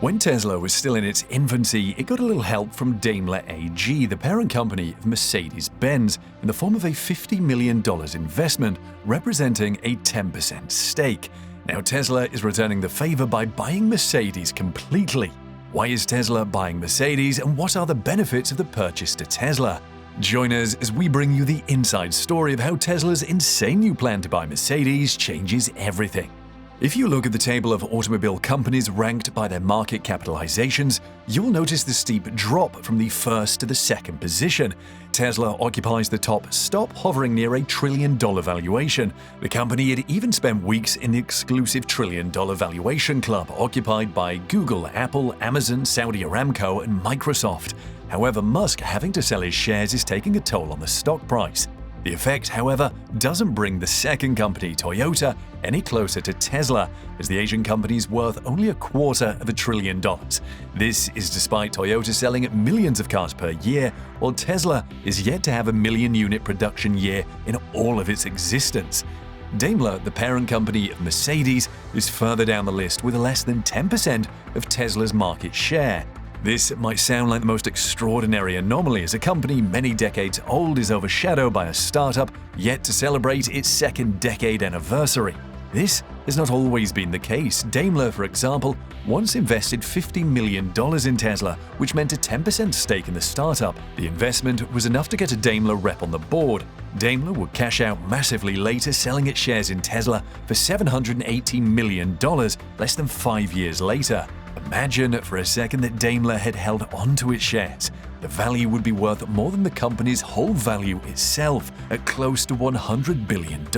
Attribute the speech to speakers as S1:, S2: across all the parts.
S1: When Tesla was still in its infancy, it got a little help from Daimler AG, the parent company of Mercedes-Benz, in the form of a $50 million investment, representing a 10% stake. Now Tesla is returning the favor by buying Mercedes completely. Why is Tesla buying Mercedes, and what are the benefits of the purchase to Tesla? Join us as we bring you the inside story of how Tesla's insane new plan to buy Mercedes changes everything. If you look at the table of automobile companies ranked by their market capitalizations, you'll notice the steep drop from the first to the second position. Tesla occupies the top spot, hovering near $1 trillion valuation. The company had even spent weeks in the exclusive $1 trillion valuation club occupied by Google, Apple, Amazon, Saudi Aramco, and Microsoft. However, Musk having to sell his shares is taking a toll on the stock price. The effect, however, doesn't bring the second company, Toyota, any closer to Tesla, as the Asian company is worth only $250 billion. This is despite Toyota selling millions of cars per year, while Tesla is yet to have a million-unit production year in all of its existence. Daimler, the parent company of Mercedes, is further down the list with less than 10% of Tesla's market share. This might sound like the most extraordinary anomaly, as a company many decades old is overshadowed by a startup yet to celebrate its second decade anniversary. This has not always been the case. Daimler, for example, once invested $50 million in Tesla, which meant a 10% stake in the startup. The investment was enough to get a Daimler rep on the board. Daimler would cash out massively later, selling its shares in Tesla for $718 million less than 5 years later. Imagine for a second that Daimler had held onto its shares. The value would be worth more than the company's whole value itself, at close to $100 billion.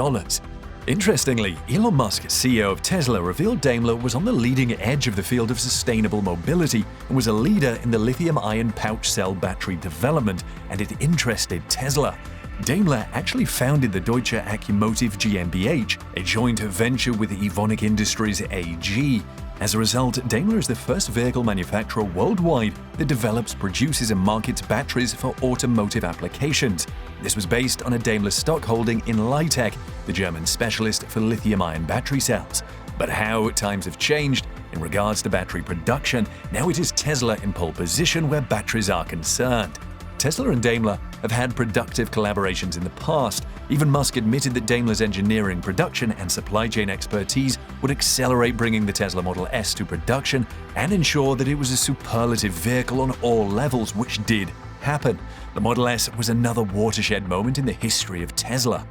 S1: Interestingly, Elon Musk, CEO of Tesla, revealed Daimler was on the leading edge of the field of sustainable mobility and was a leader in the lithium-ion pouch cell battery development, and it interested Tesla. Daimler actually founded the Deutsche Akkumotive GmbH, a joint venture with Evonik Industries AG. As a result, Daimler is the first vehicle manufacturer worldwide that develops, produces, and markets batteries for automotive applications. This was based on a Daimler stock holding in Litec, the German specialist for lithium-ion battery cells. But how times have changed in regards to battery production. Now it is Tesla in pole position where batteries are concerned. Tesla and Daimler have had productive collaborations in the past. Even Musk admitted that Daimler's engineering, production, and supply chain expertise would accelerate bringing the Tesla Model S to production and ensure that it was a superlative vehicle on all levels, which did happen. The Model S was another watershed moment in the history of Tesla.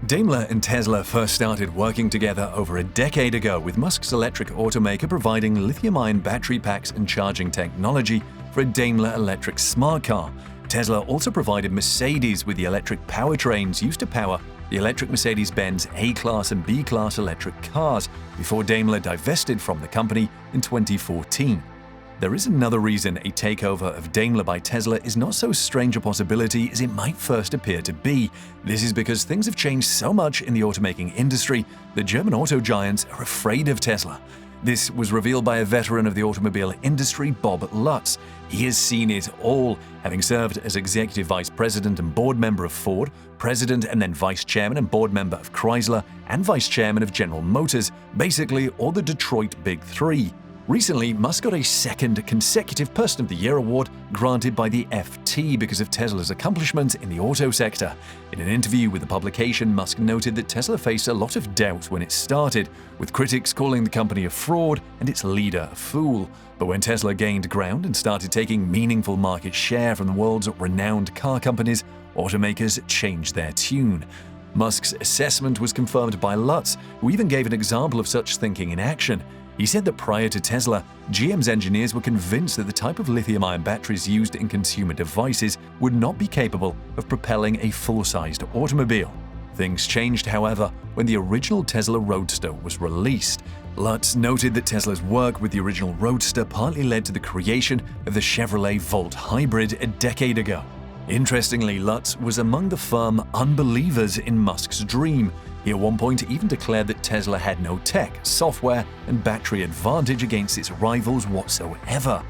S1: Daimler and Tesla first started working together over a decade ago, with Musk's electric automaker providing lithium-ion battery packs and charging technology for a Daimler electric smart car. Tesla also provided Mercedes with the electric powertrains used to power the electric Mercedes-Benz A-Class and B-Class electric cars before Daimler divested from the company in 2014. There is another reason a takeover of Daimler by Tesla is not so strange a possibility as it might first appear to be. This is because things have changed so much in the automaking industry that German auto giants are afraid of Tesla. This was revealed by a veteran of the automobile industry, Bob Lutz. He has seen it all, having served as executive vice president and board member of Ford, president and then vice chairman and board member of Chrysler, and vice chairman of General Motors, basically all the Detroit Big Three. Recently, Musk got a second consecutive Person of the Year award granted by the FT because of Tesla's accomplishments in the auto sector. In an interview with the publication, Musk noted that Tesla faced a lot of doubt when it started, with critics calling the company a fraud and its leader a fool. But when Tesla gained ground and started taking meaningful market share from the world's renowned car companies, automakers changed their tune. Musk's assessment was confirmed by Lutz, who even gave an example of such thinking in action. He said that prior to Tesla, GM's engineers were convinced that the type of lithium-ion batteries used in consumer devices would not be capable of propelling a full-sized automobile. Things changed, however, when the original Tesla Roadster was released. Lutz noted that Tesla's work with the original Roadster partly led to the creation of the Chevrolet Volt Hybrid a decade ago. Interestingly, Lutz was among the firm unbelievers in Musk's dream. He at one point even declared that Tesla had no tech, software, and battery advantage against its rivals whatsoever.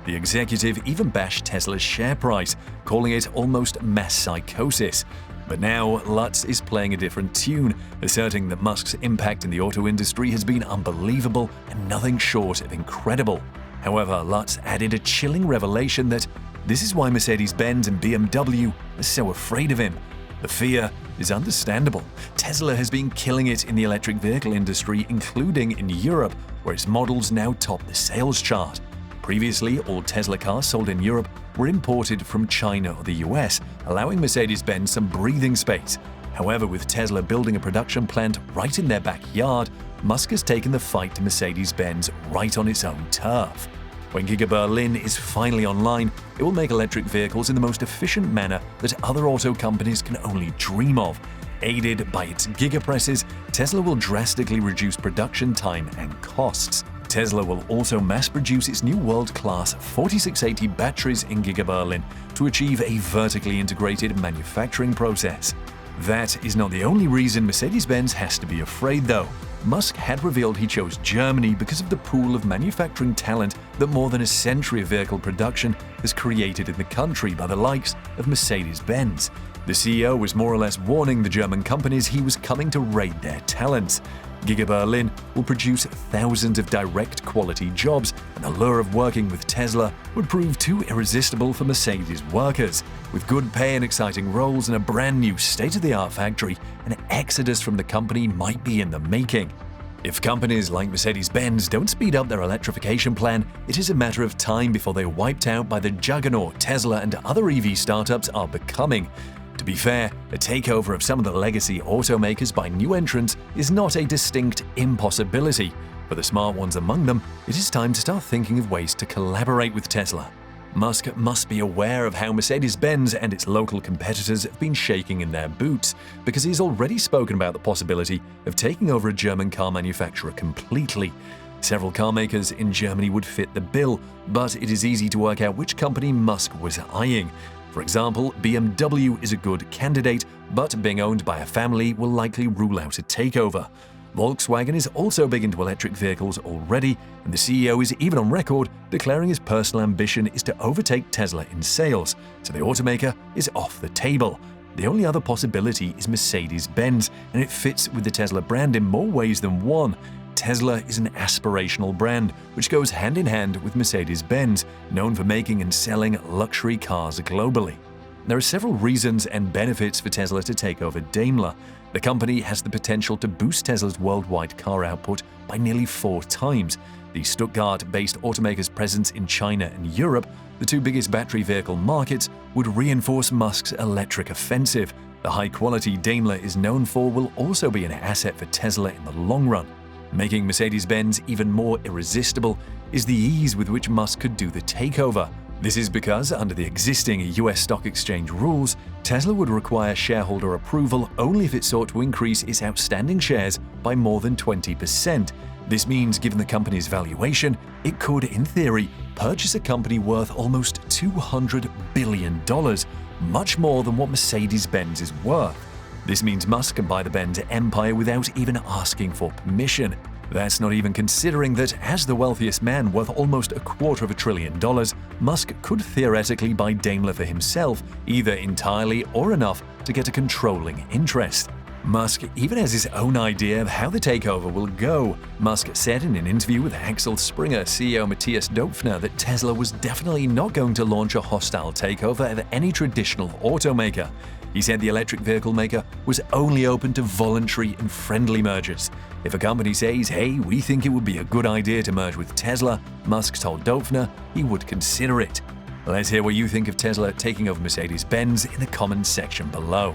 S1: The executive even bashed Tesla's share price, calling it almost mass psychosis. But now, Lutz is playing a different tune, asserting that Musk's impact in the auto industry has been unbelievable and nothing short of incredible. However, Lutz added a chilling revelation that this is why Mercedes-Benz and BMW are so afraid of him. The fear is understandable. Tesla has been killing it in the electric vehicle industry, including in Europe, where its models now top the sales chart. Previously, all Tesla cars sold in Europe were imported from China or the US, allowing Mercedes-Benz some breathing space. However, with Tesla building a production plant right in their backyard, Musk has taken the fight to Mercedes-Benz right on its own turf. When Giga Berlin is finally online, it will make electric vehicles in the most efficient manner that other auto companies can only dream of. Aided by its gigapresses, Tesla will drastically reduce production time and costs. Tesla will also mass-produce its new world-class 4680 batteries in Giga Berlin to achieve a vertically integrated manufacturing process. That is not the only reason Mercedes-Benz has to be afraid, though. Musk had revealed he chose Germany because of the pool of manufacturing talent that more than a century of vehicle production has created in the country by the likes of Mercedes-Benz. The CEO was more or less warning the German companies he was coming to raid their talents. Giga Berlin will produce thousands of direct quality jobs, and the lure of working with Tesla would prove too irresistible for Mercedes workers. With good pay and exciting roles in a brand new state-of-the-art factory, an exodus from the company might be in the making. If companies like Mercedes-Benz don't speed up their electrification plan, it is a matter of time before they're wiped out by the juggernaut Tesla and other EV startups are becoming. To be fair, a takeover of some of the legacy automakers by new entrants is not a distinct impossibility. For the smart ones among them, it is time to start thinking of ways to collaborate with Tesla. Musk must be aware of how Mercedes-Benz and its local competitors have been shaking in their boots, because he's already spoken about the possibility of taking over a German car manufacturer completely. Several car makers in Germany would fit the bill, but it is easy to work out which company Musk was eyeing. For example, BMW is a good candidate, but being owned by a family will likely rule out a takeover. Volkswagen is also big into electric vehicles already, and the CEO is even on record declaring his personal ambition is to overtake Tesla in sales, so the automaker is off the table. The only other possibility is Mercedes-Benz, and it fits with the Tesla brand in more ways than one. Tesla is an aspirational brand, which goes hand in hand with Mercedes-Benz, known for making and selling luxury cars globally. There are several reasons and benefits for Tesla to take over Daimler. The company has the potential to boost Tesla's worldwide car output by nearly 4 times. The Stuttgart-based automaker's presence in China and Europe, the two biggest battery vehicle markets, would reinforce Musk's electric offensive. The high-quality Daimler is known for will also be an asset for Tesla in the long run. Making Mercedes-Benz even more irresistible is the ease with which Musk could do the takeover. This is because, under the existing US stock exchange rules, Tesla would require shareholder approval only if it sought to increase its outstanding shares by more than 20%. This means, given the company's valuation, it could, in theory, purchase a company worth almost $200 billion, much more than what Mercedes-Benz is worth. This means Musk can buy the Benz empire without even asking for permission. That's not even considering that, as the wealthiest man worth almost $250 billion, Musk could theoretically buy Daimler for himself, either entirely or enough to get a controlling interest. Musk even has his own idea of how the takeover will go. Musk said in an interview with Axel Springer CEO Matthias Döpfner that Tesla was definitely not going to launch a hostile takeover of any traditional automaker. He said the electric vehicle maker was only open to voluntary and friendly mergers. If a company says, hey, we think it would be a good idea to merge with Tesla, Musk told Döpfner he would consider it. Let's hear what you think of Tesla taking over Mercedes-Benz in the comments section below.